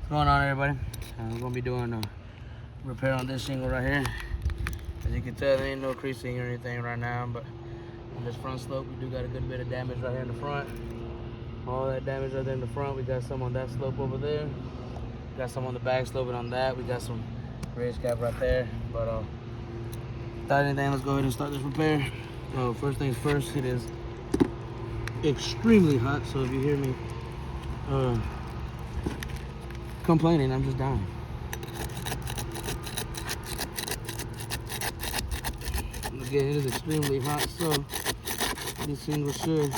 What's going on, everybody? We're gonna be doing a repair on this shingle right here. As you can tell, there ain't no creasing or anything right now, but on this front slope, we do got a good bit of damage right here in the front. All that damage right there in the front. We got some on that slope over there. Got some on the back slope, and on that, we got some raised cap right there. But without anything, let's go ahead and start this repair. First things first, it is extremely hot, so if you hear me complaining, I'm just dying. Again, it is extremely hot, so this single should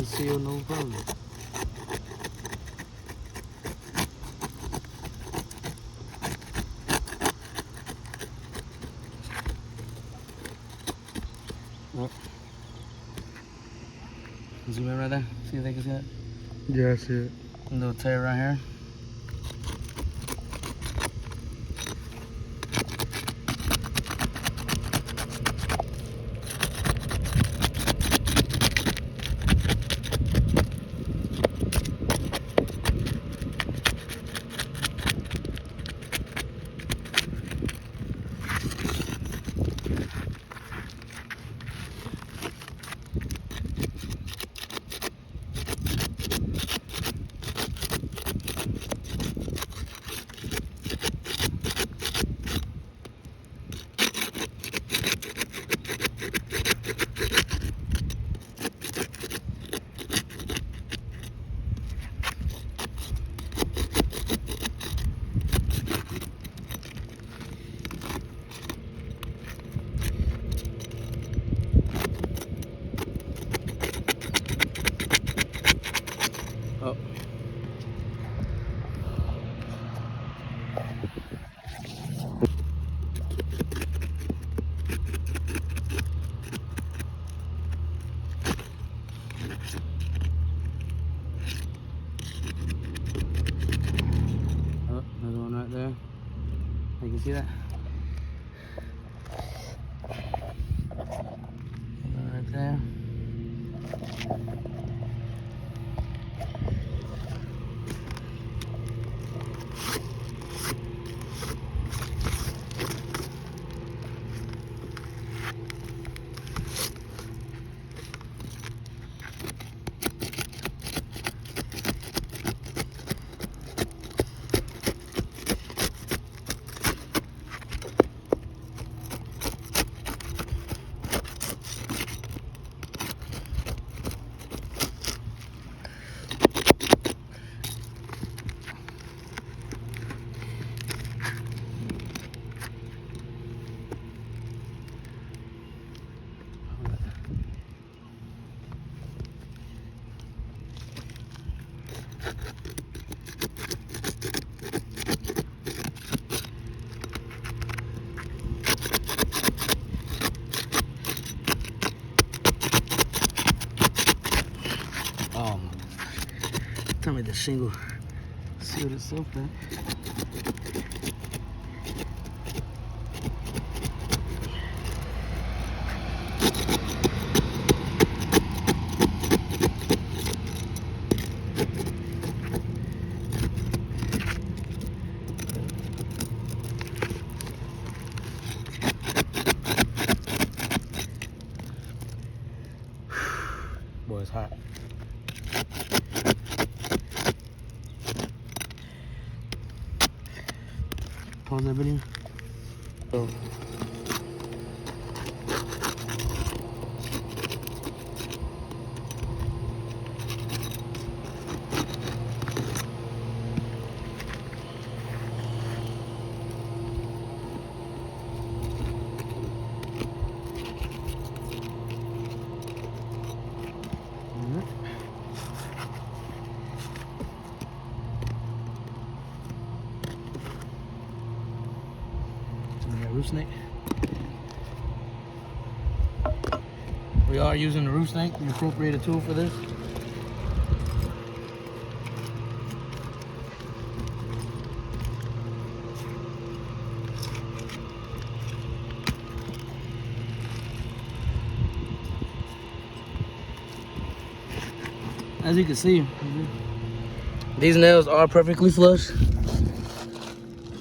seal no problem. Oh. Zoom in right there. See if they can see that? Yeah, I see it. A little tear right here. Oh. Oh, another one right there. You can see that? Right there. Tell me the shingle sealed itself back. Boy, it's hot. Pause that video. Oh. Roof snake. We are using the roof snake, the appropriated tool for this. As you can see, these nails are perfectly flush.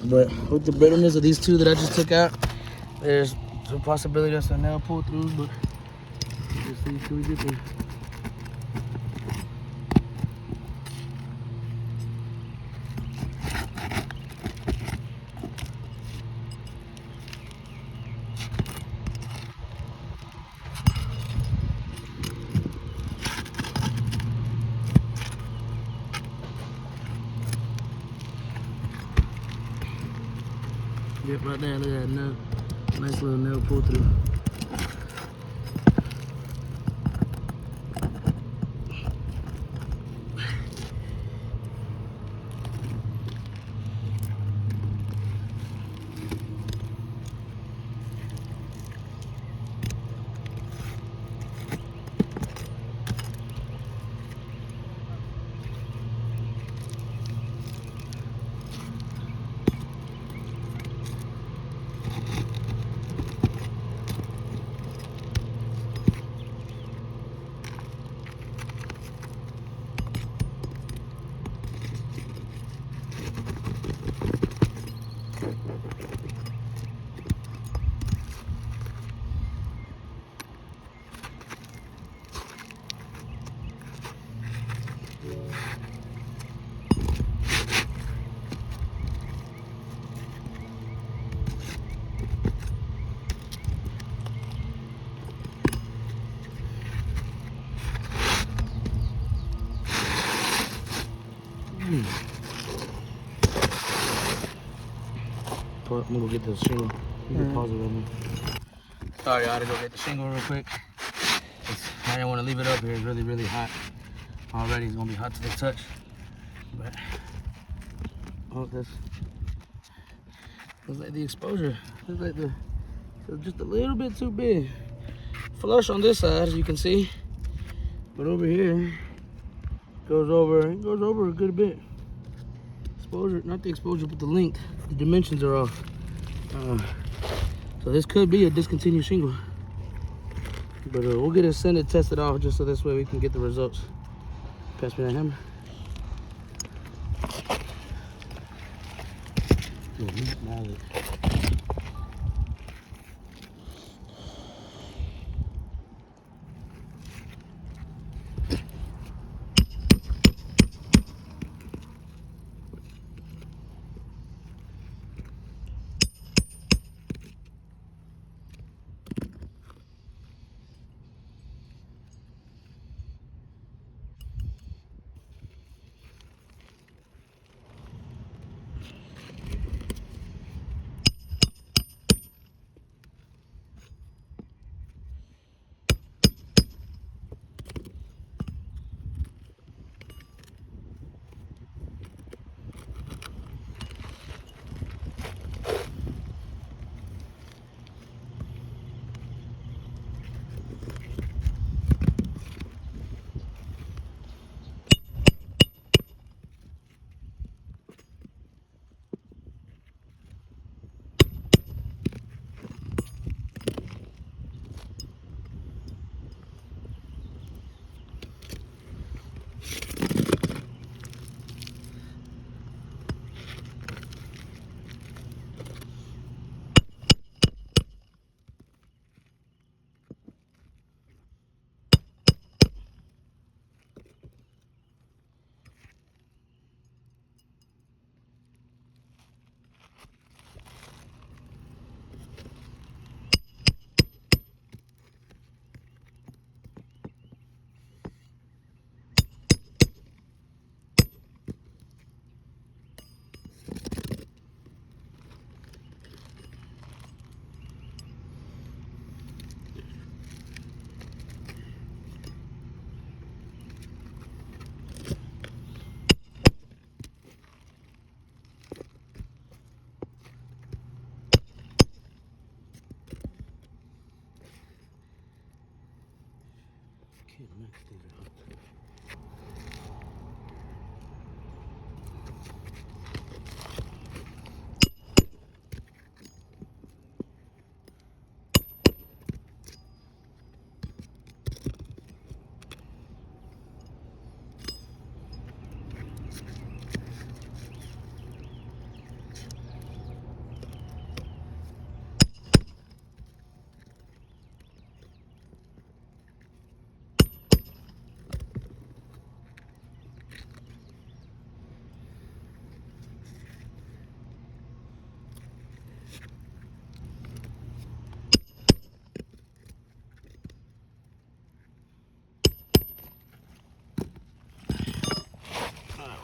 But with the brittleness of these two that I just took out, there's a possibility that's a nail pull through, but let's see till we get there. Yep, right there, look at that nail. Nice little nail pull through. I'm gonna go get the shingle. You can pause it right now. Sorry, I had to go get the shingle real quick. I didn't want to leave it up here. It's really, really hot. Already it's gonna be hot to the touch. But oh, that's looks like the exposure. Looks like just a little bit too big. Flush on this side, as you can see. But over here, it goes over a good bit. Exposure, not the exposure, but the length. The dimensions are off. So this could be a discontinued shingle. But we'll get it sanded, tested off, just so this way we can get the results. Pass me that hammer.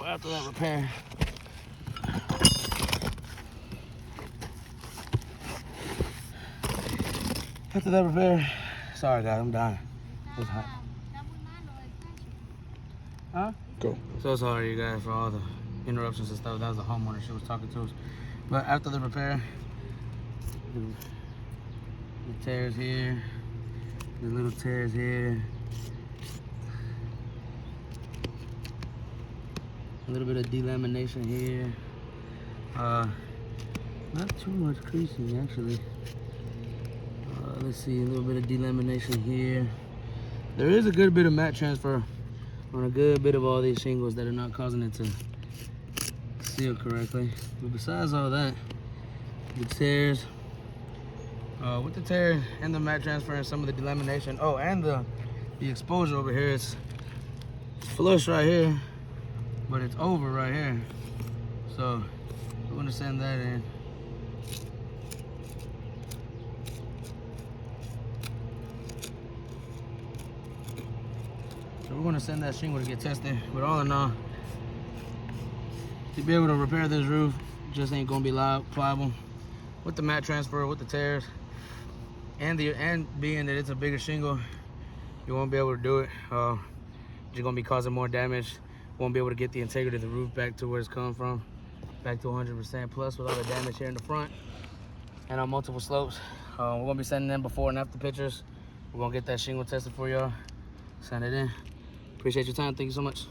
after that repair, sorry guys, I'm dying. It's hot. Huh? Go. So sorry, you guys, for all the interruptions and stuff. That was the homeowner. She was talking to us. But after the repair, the tears here, the little tears here, a little bit of delamination here. Not too much creasing actually. Let's see, a little bit of delamination here. There is a good bit of matte transfer on a good bit of all these shingles that are not causing it to seal correctly. But besides all that, the tears, with the tear and the matte transfer and some of the delamination, oh, and the exposure over here, it's flush right here, but it's over right here. So we're gonna sand that in. So we're gonna send that shingle to get tested. But all in all, to be able to repair this roof just ain't gonna be pliable. With the matte transfer, with the tears, and being that it's a bigger shingle, you won't be able to do it. You're gonna be causing more damage. Won't be able to get the integrity of the roof back to where it's coming from, back to 100%. Plus, with all the damage here in the front and on multiple slopes, we're gonna be sending in before and after pictures. We're gonna get that shingle tested for y'all. Send it in. Appreciate your time. Thank you so much.